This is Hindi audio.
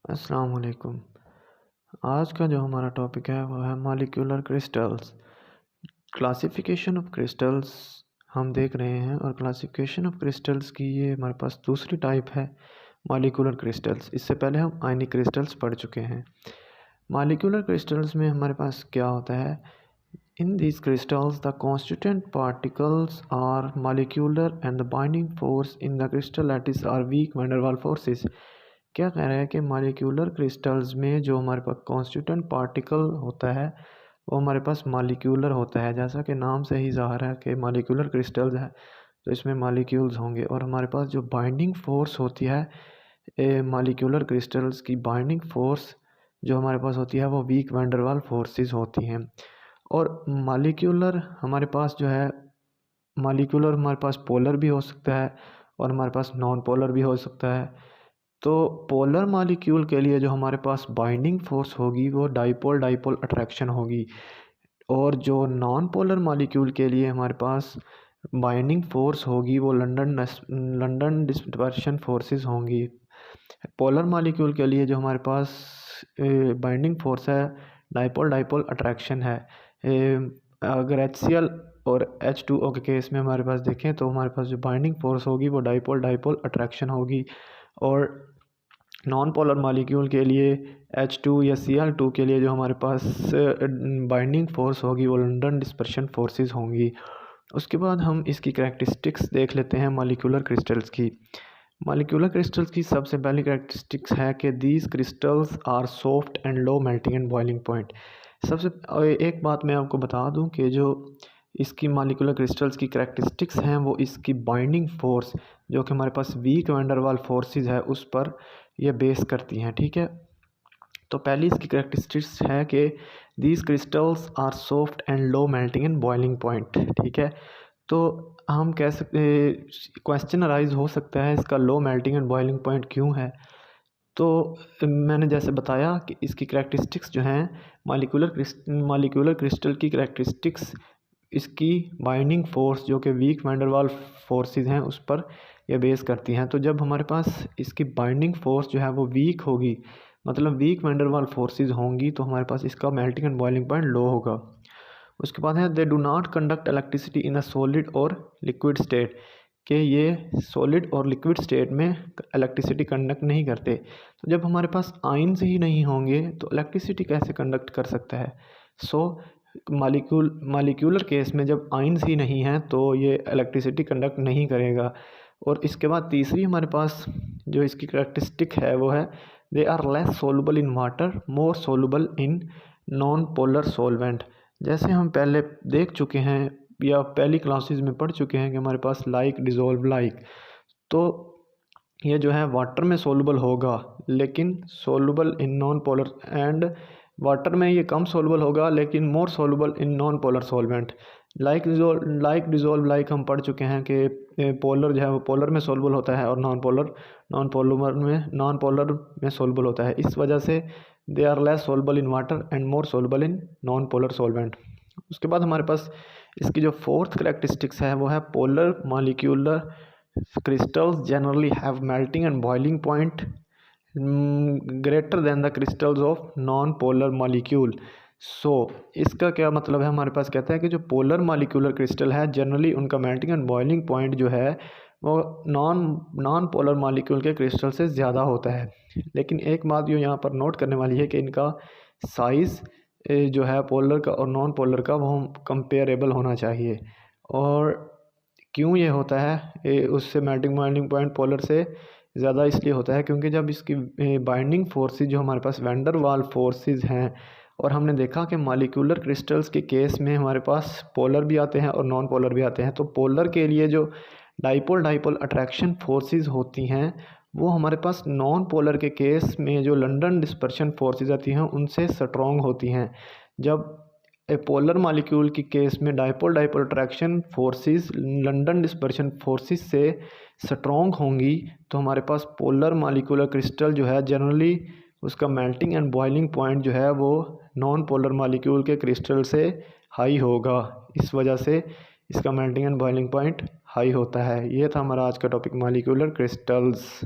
अस्सलाम वालेकुम। आज का जो हमारा टॉपिक है वो है molecular crystals. Classification of crystals हम देख रहे हैं और क्लासिफिकेशन ऑफ क्रिस्टल्स की ये हमारे पास दूसरी टाइप है मॉलिक्यूलर क्रिस्टल्स। इससे पहले हम आयनिक क्रिस्टल्स पढ़ चुके हैं। मॉलिक्यूलर क्रिस्टल्स में हमारे पास क्या होता है, इन these crystals the constituent particles are molecular and the binding force in the crystal lattice are weak van der Waals forces। क्या कह रहा है कि मॉलिक्यूलर क्रिस्टल्स में जो हमारे पास कॉन्स्टिट्यूएंट पार्टिकल होता है वो हमारे पास मॉलिक्यूलर होता है। जैसा कि नाम से ही ज़ाहिर है कि मॉलिक्यूलर क्रिस्टल्स है तो इसमें मॉलिक्यूल्स होंगे। और हमारे पास जो बाइंडिंग फोर्स होती है मॉलिक्यूलर क्रिस्टल्स की बाइंडिंग फोर्स जो हमारे पास होती है वो वीक वैन डर वाल फोर्सेस होती हैं। और मॉलिक्यूलर हमारे पास जो है मॉलिक्यूलर हमारे पास पोलर भी हो सकता है और हमारे पास नॉन पोलर भी हो सकता है। तो पोलर मॉलिक्यूल के लिए जो हमारे पास बाइंडिंग फोर्स होगी वो डाइपोल डाइपोल अट्रैक्शन होगी, और जो नॉन पोलर मॉलिक्यूल के लिए हमारे पास बाइंडिंग फोर्स होगी वो लंदन डिस्पर्शन फोर्सेस होंगी। पोलर मॉलिक्यूल के लिए जो हमारे पास बाइंडिंग फोर्स है डाइपोल डाइपोल अट्रैक्शन है। अगर HCl और H2O के केस में हमारे पास देखें तो हमारे पास जो बाइंडिंग फोर्स होगी वो डाइपोल डाइपोल अट्रैक्शन होगी। और नॉन पोलर मॉलिक्यूल के लिए H2 या Cl2 के लिए जो हमारे पास बाइंडिंग फोर्स होगी वो लंदन डिस्पर्शन फोर्सेस होंगी। उसके बाद हम इसकी करैक्टरिस्टिक्स देख लेते हैं मॉलिक्यूलर क्रिस्टल्स की। मॉलिक्यूलर क्रिस्टल्स की सबसे पहली करैक्टरिस्टिक्स है कि these crystals are soft and low melting and boiling point. सबसे एक बात मैं आपको बता दूं कि जो इसकी मॉलिक्यूलर क्रिस्टल्स की करैक्टरिस्टिक्स हैं वो इसकी बाइंडिंग फोर्स जो कि हमारे पास वीक वैन डर वाल फोर्सेस है उस पर ये बेस करती हैं। ठीक है, तो पहली इसकी करैक्टरिस्टिक्स है कि these crystals are soft and low melting and boiling point. ठीक है, तो हम कह सकते क्वेश्चन अराइज हो सकता है इसका लो मेल्टिंग एंड बॉइलिंग पॉइंट क्यों है। तो मैंने जैसे बताया कि इसकी करैक्टरिस्टिक्स जो हैं मॉलिक्यूलर क्रिस्टल की करैक्टरिस्टिक्स इसकी बाइंडिंग फोर्स जो कि वीक वैन डर वाल फोर्सेस हैं उस पर यह बेस करती हैं। तो जब हमारे पास इसकी बाइंडिंग फोर्स जो है वो वीक होगी, मतलब वीक वैन डर वाल फोर्सेस होंगी, तो हमारे पास इसका मेल्टिंग एंड बॉइलिंग पॉइंट लो होगा। उसके बाद है they do not conduct electricity in a solid और लिक्विड स्टेट, कि ये सॉलिड और लिक्विड स्टेट में इलेक्ट्रिसिटी कंडक्ट नहीं करते। तो जब हमारे पास आयंस ही नहीं होंगे तो इलेक्ट्रिसिटी कैसे कंडक्ट कर सकता है। मॉलिक्यूलर केस में जब आयंस ही नहीं हैं तो ये इलेक्ट्रिसिटी कंडक्ट नहीं करेगा। और इसके बाद तीसरी हमारे पास जो इसकी करैक्टरिस्टिक है वो है they are less soluble in water more soluble in non polar solvent. जैसे हम पहले देख चुके हैं या पहली क्लासेस में पढ़ चुके हैं कि हमारे पास लाइक डिज़ोल्व लाइक, तो ये जो है वाटर में सोलुबल होगा लेकिन soluble in non polar, and water में ये कम सोलुबल होगा लेकिन more soluble in non polar solvent. Like dissolve like हम पढ़ चुके हैं कि पोलर जो है वो पोलर में सोलुबल होता है और नॉन पोलर में सोलुबल होता है। इस वजह से they are less soluble in water and more soluble in non polar solvent. उसके बाद हमारे पास इसकी जो फोर्थ करेक्टरिस्टिक्स है वो है polar molecular crystals generally have melting and boiling point greater than the crystals of non polar molecule. इसका क्या मतलब है, हमारे पास कहता है कि जो पोलर मॉलिक्यूलर क्रिस्टल है जनरली उनका मेल्टिंग एंड बॉइलिंग पॉइंट जो है वो नॉन पोलर मॉलिक्यूल के क्रिस्टल से ज़्यादा होता है। लेकिन एक बात जो यहाँ पर नोट करने वाली है कि इनका साइज़ जो है पोलर का और नॉन पोलर का वो कंपेरेबल होना चाहिए। और क्यों ये होता है उससे मेल्टिंग बॉइलिंग पॉइंट पोलर से ज़्यादा इसलिए होता है क्योंकि जब इसकी बाइंडिंग फोर्सेस जो हमारे पास वैन डर वाल फोर्सेस हैं, और हमने देखा कि मॉलिक्यूलर क्रिस्टल्स के केस में हमारे पास पोलर भी आते हैं और नॉन पोलर भी आते हैं। तो पोलर के लिए जो डाइपोल डाइपोल अट्रैक्शन फोर्सेस होती हैं वो हमारे पास नॉन पोलर के केस में जो लंदन डिस्पर्शन फोर्सेस आती हैं उनसे स्ट्रॉन्ग होती हैं। जब पोलर मॉलिक्यूल की केस में dipole dipole attraction forces London dispersion forces से स्ट्रॉन्ग होंगी तो हमारे पास पोलर मॉलिक्यूलर क्रिस्टल जो है जनरली उसका मेल्टिंग एंड बॉइलिंग पॉइंट जो है वो नॉन पोलर मॉलिक्यूल के क्रिस्टल से हाई होगा। इस वजह से इसका melting and boiling point high होता है। ये था हमारा आज का टॉपिक मॉलिक्यूलर क्रिस्टल्स।